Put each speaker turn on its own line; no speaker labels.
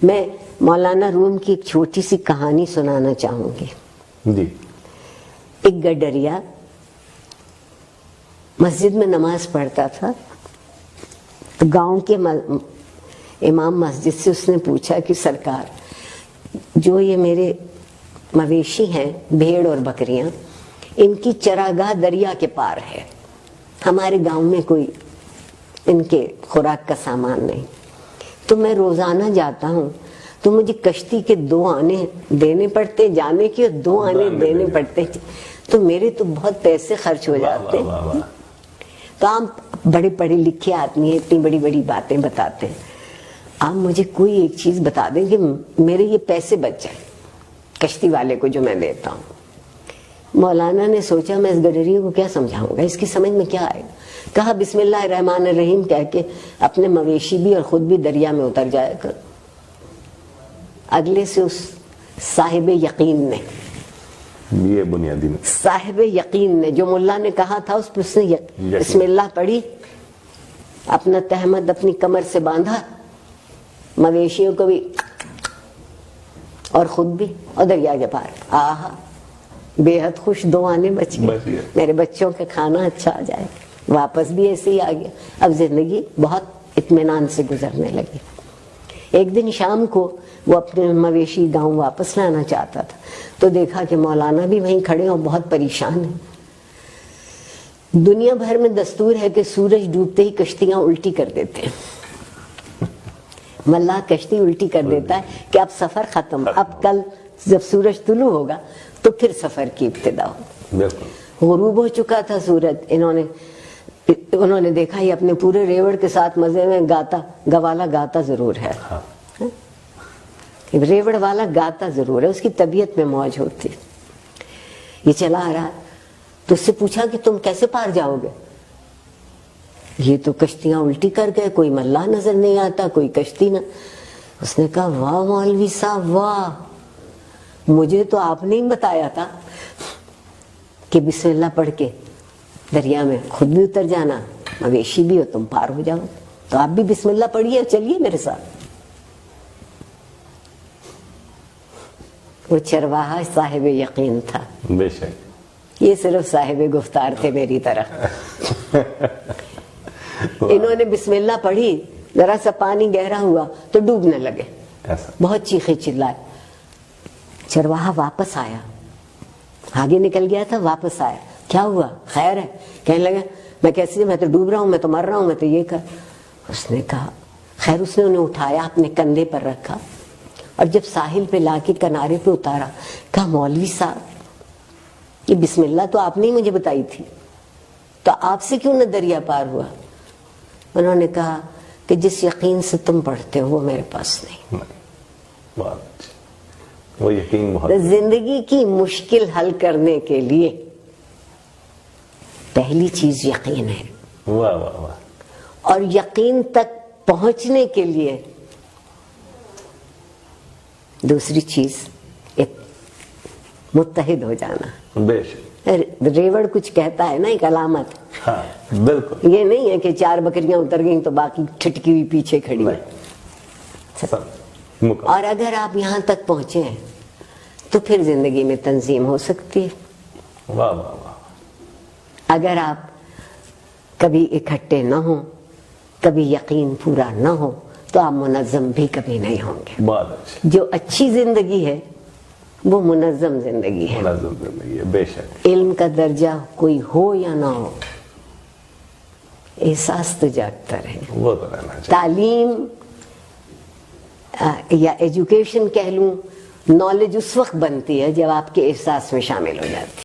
میں مولانا روم کی ایک چھوٹی سی کہانی سنانا چاہوں گی.
جی.
ایک گڈریا مسجد میں نماز پڑھتا تھا تو گاؤں کے امام مسجد سے اس نے پوچھا کہ سرکار جو یہ میرے مویشی ہیں بھیڑ اور بکریاں ان کی چراگاہ دریا کے پار ہے, ہمارے گاؤں میں کوئی ان کے خوراک کا سامان نہیں, تو میں روزانہ جاتا ہوں تو مجھے کشتی کے 2 آنے دینے پڑتے جانے کے, 2 آنے دینے پڑتے, تو میرے تو بہت پیسے خرچ ہو جاتے. تو آپ بڑے پڑھے لکھے آدمی ہیں, اتنی بڑی بڑی باتیں بتاتے ہیں, آپ مجھے کوئی ایک چیز بتا دیں کہ میرے یہ پیسے بچ جائیں کشتی والے کو جو میں دیتا ہوں. مولانا نے سوچا میں اس گڈریے کو کیا سمجھاؤں گا, اس کی سمجھ میں کیا آئے گا. کہا بسم اللہ الرحمن الرحیم کہہ کے اپنے مویشی بھی اور خود بھی دریا میں اتر جایا کر. اگلے سے اس صاحب یقین نے,
یہ بنیادی
صاحب یقین نے جو ملا نے کہا تھا اس پر اس نے بسم اللہ پڑھی, اپنا تہمد اپنی کمر سے باندھا, مویشیوں کو بھی اور خود بھی, اور دریا کے پار. آہا بے حد خوش 2 آنے بچ گئے, میرے بچوں کا کھانا اچھا آ جائے. واپس بھی ایسے ہی آ گیا. اب زندگی بہت اطمینان سے گزرنے لگی. ایک دن شام کو وہ اپنے مویشی گاؤں واپس لانا چاہتا تھا تو دیکھا کہ مولانا بھی وہیں کھڑے اور بہت پریشان ہیں. دنیا بھر میں دستور ہے کہ سورج ڈوبتے ہی کشتیاں الٹی کر دیتے ہیں. ملا کشتی الٹی کر دیتا ہے کہ اب سفر ختم, اب کل جب سورج طلوع ہوگا تو پھر سفر کی ابتدا ہوگی. غروب ہو چکا تھا سورج. انہوں نے دیکھا یہ اپنے پورے ریوڑ کے ساتھ مزے میں گاتا, گوالا گاتا ضرور ہے, ریوڑ والا گاتا ضرور ہے, اس کی طبیعت میں موج ہوتی. یہ چلا آ رہا تو اس سے پوچھا کہ تم کیسے پار جاؤ گے. یہ تو کشتیاں الٹی کر گئے, کوئی ملا نظر نہیں آتا, کوئی کشتی نہ. اس نے کہا واہ مولوی صاحب واہ, مجھے تو آپ نے ہی بتایا تھا کہ بسم اللہ پڑھ کے دریا میں خود بھی اتر جانا, مویشی بھی ہو تم پار ہو جاؤ. تو آپ بھی بسم اللہ پڑھیے, چلیے میرے ساتھ. وہ چرواہا صاحب یقین تھا.
بے شک
یہ صرف صاحب گفتار تھے میری طرح. انہوں نے بسم اللہ پڑھی, ذرا سا پانی گہرا ہوا تو ڈوبنے لگے, بہت چیخے چلائے. چرواہا واپس آیا, آگے نکل گیا تھا, واپس آیا, کیا ہوا خیر ہے. کہنے لگا میں کیسے, میں تو ڈوب رہا ہوں, میں تو مر رہا ہوں, میں تو یہ کر. اس نے کہا خیر. اس نے انہیں اٹھایا, اپنے کندھے پر رکھا, اور جب ساحل پہ لا کے کنارے پہ اتارا, کہا مولوی صاحب یہ بسم اللہ تو آپ نے ہی مجھے بتائی تھی, تو آپ سے کیوں نہ دریا پار ہوا. انہوں نے کہا کہ جس یقین سے تم پڑھتے ہو وہ میرے پاس نہیں.
وہ یقین بہت.
زندگی کی مشکل حل کرنے کے لیے پہلی چیز یقین ہے.
واہ واہ واہ.
اور یقین تک پہنچنے کے لیے دوسری چیز ایک متحد ہو جانا.
بے شک.
ریوڑ کچھ کہتا ہے نا, ایک علامت.
ہاں بالکل.
یہ نہیں ہے کہ 4 بکریاں اتر گئیں تو باقی ٹھٹکی ہوئی پیچھے کھڑی ہے. اور اگر آپ یہاں تک پہنچے ہیں تو پھر زندگی میں تنظیم ہو سکتی ہے.
واہ واہ واہ.
اگر آپ کبھی اکٹھے نہ ہوں, کبھی یقین پورا نہ ہو, تو آپ منظم بھی کبھی نہیں ہوں گے.
بہت اچھا.
جو اچھی زندگی ہے وہ منظم زندگی ہے.
منظم زندگی ہے. بے شک.
علم کا درجہ کوئی ہو یا نہ ہو, احساس تو جاگتا رہے.
وہ تو رہنا چاہیے.
تعلیم یا ایجوکیشن کہہ لوں, نالج اس وقت بنتی ہے جب آپ کے احساس میں شامل ہو جاتی ہے.